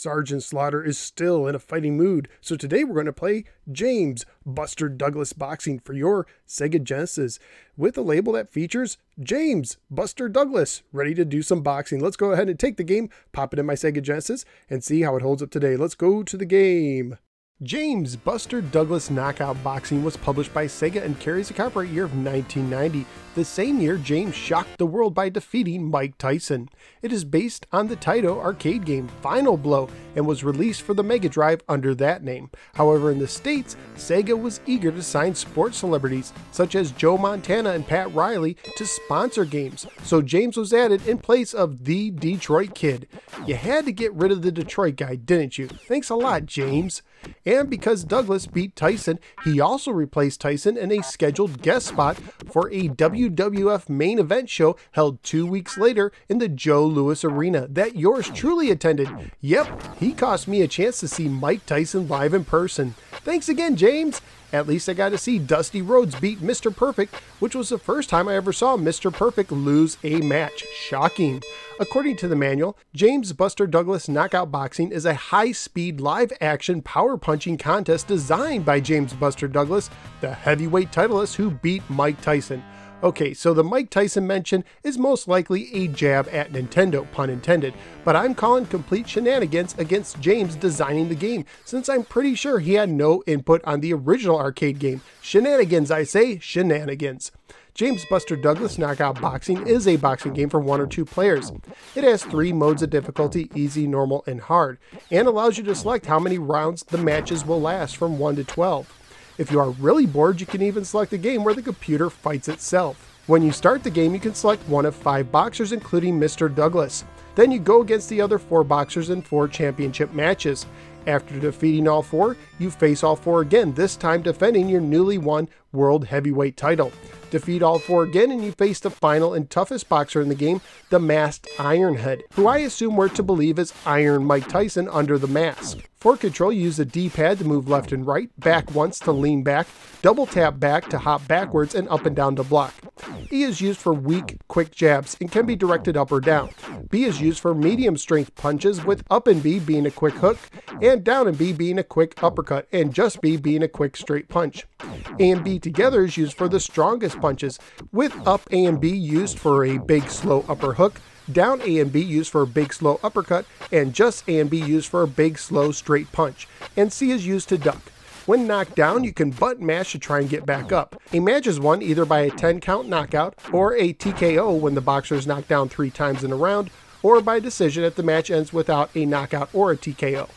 Sergeant Slaughter is still in a fighting mood, so today we're going to play James Buster Douglas Boxing for your Sega Genesis with a label that features James Buster Douglas, ready to do some boxing. Let's go ahead and take the game, pop it in my Sega Genesis, and see how it holds up today. Let's go to the game. James Buster Douglas Knockout Boxing was published by Sega and carries the copyright year of 1990. The same year, James shocked the world by defeating Mike Tyson. It is based on the Taito arcade game Final Blow and was released for the Mega Drive under that name. However, in the States, Sega was eager to sign sports celebrities such as Joe Montana and Pat Riley to sponsor games, so James was added in place of the Detroit Kid. You had to get rid of the Detroit guy, didn't you? Thanks a lot, James. And because Douglas beat Tyson, he also replaced Tyson in a scheduled guest spot for a WWF main event show held 2 weeks later in the Joe Louis Arena that yours truly attended. Yep, he cost me a chance to see Mike Tyson live in person. Thanks again, James. At least I got to see Dusty Rhodes beat Mr. Perfect, which was the first time I ever saw Mr. Perfect lose a match. Shocking. According to the manual, James Buster Douglas Knockout Boxing is a high-speed live-action power-punching contest designed by James Buster Douglas, the heavyweight titleist who beat Mike Tyson. Okay, so the Mike Tyson mention is most likely a jab at Nintendo, pun intended, but I'm calling complete shenanigans against James designing the game, since I'm pretty sure he had no input on the original arcade game. Shenanigans, I say, shenanigans. James Buster Douglas Knockout Boxing is a boxing game for 1 or 2 players. It has 3 modes of difficulty, easy, normal, and hard, and allows you to select how many rounds the matches will last from 1 to 12. If you are really bored, you can even select a game where the computer fights itself. When you start the game, you can select one of 5 boxers, including Mr. Douglas. Then you go against the other 4 boxers in 4 championship matches. After defeating all 4, you face all 4 again, this time defending your newly won World Heavyweight title. Defeat all 4 again and you face the final and toughest boxer in the game, the masked Ironhead, who I assume we're to believe is Iron Mike Tyson under the mask. For control, you use the D-pad to move left and right, back once to lean back, double tap back to hop backwards, and up and down to block. E is used for weak, quick jabs and can be directed up or down. B is used for medium strength punches, with up and B being a quick hook, and down and B being a quick uppercut, and just B being a quick straight punch. A and B together is used for the strongest punches, with up A and B used for a big slow upper hook, down A and B used for a big slow uppercut, and just A and B used for a big slow straight punch, and C is used to duck. When knocked down, you can button mash to try and get back up. A match is won either by a 10 count knockout, or a TKO when the boxer is knocked down 3 times in a round, or by decision if the match ends without a knockout or a TKO.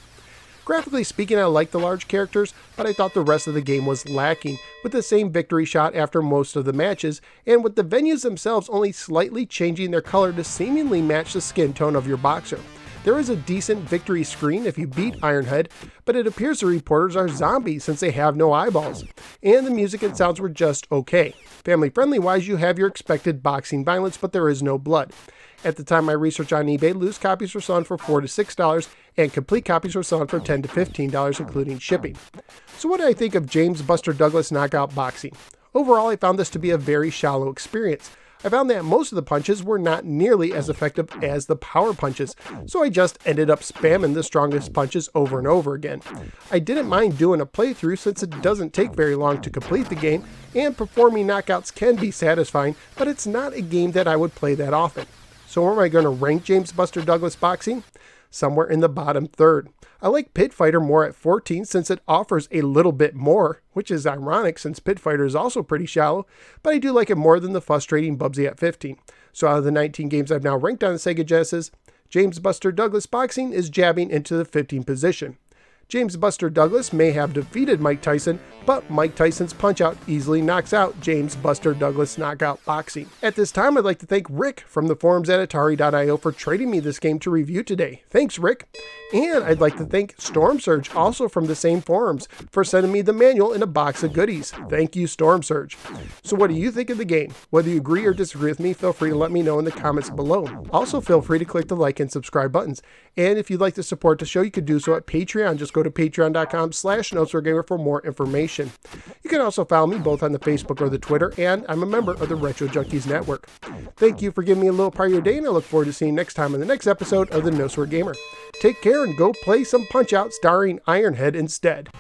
Graphically speaking, I like the large characters, but I thought the rest of the game was lacking, with the same victory shot after most of the matches, and with the venues themselves only slightly changing their color to seemingly match the skin tone of your boxer. There is a decent victory screen if you beat Ironhead, but it appears the reporters are zombies since they have no eyeballs, and the music and sounds were just okay. Family friendly wise, you have your expected boxing violence, but there is no blood. At the time of my research on eBay, loose copies were selling for $4 to $6, and complete copies were selling for $10 to $15, including shipping. So what do I think of James Buster Douglas Knockout Boxing? Overall, I found this to be a very shallow experience. I found that most of the punches were not nearly as effective as the power punches, so I just ended up spamming the strongest punches over and over again. I didn't mind doing a playthrough since it doesn't take very long to complete the game, and performing knockouts can be satisfying, but it's not a game that I would play that often. So where am I going to rank James Buster Douglas Boxing? Somewhere in the bottom third. I like Pit Fighter more at 14 since it offers a little bit more, which is ironic since Pit Fighter is also pretty shallow, but I do like it more than the frustrating Bubsy at 15. So out of the 19 games I've now ranked on the Sega Genesis, James Buster Douglas Boxing is jabbing into the 15th position. James Buster Douglas may have defeated Mike Tyson, but Mike Tyson's punch-out easily knocks out James Buster Douglas Knockout Boxing. At this time, I'd like to thank Rick from the forums at Atari.io for trading me this game to review today. Thanks, Rick. And I'd like to thank Storm Surge, also from the same forums, for sending me the manual in a box of goodies. Thank you, Storm Surge. So what do you think of the game? Whether you agree or disagree with me, feel free to let me know in the comments below. Also, feel free to click the like and subscribe buttons. And if you'd like to support the show, you could do so at Patreon. Just go to patreon.com/NoSwearGamer for more information. You can also follow me both on the Facebook or the Twitter, and I'm a member of the Retro Junkies Network. Thank you for giving me a little part of your day, and I look forward to seeing you next time on the next episode of the No Swear Gamer. Take care and go play some Punch-Out starring Ironhead instead.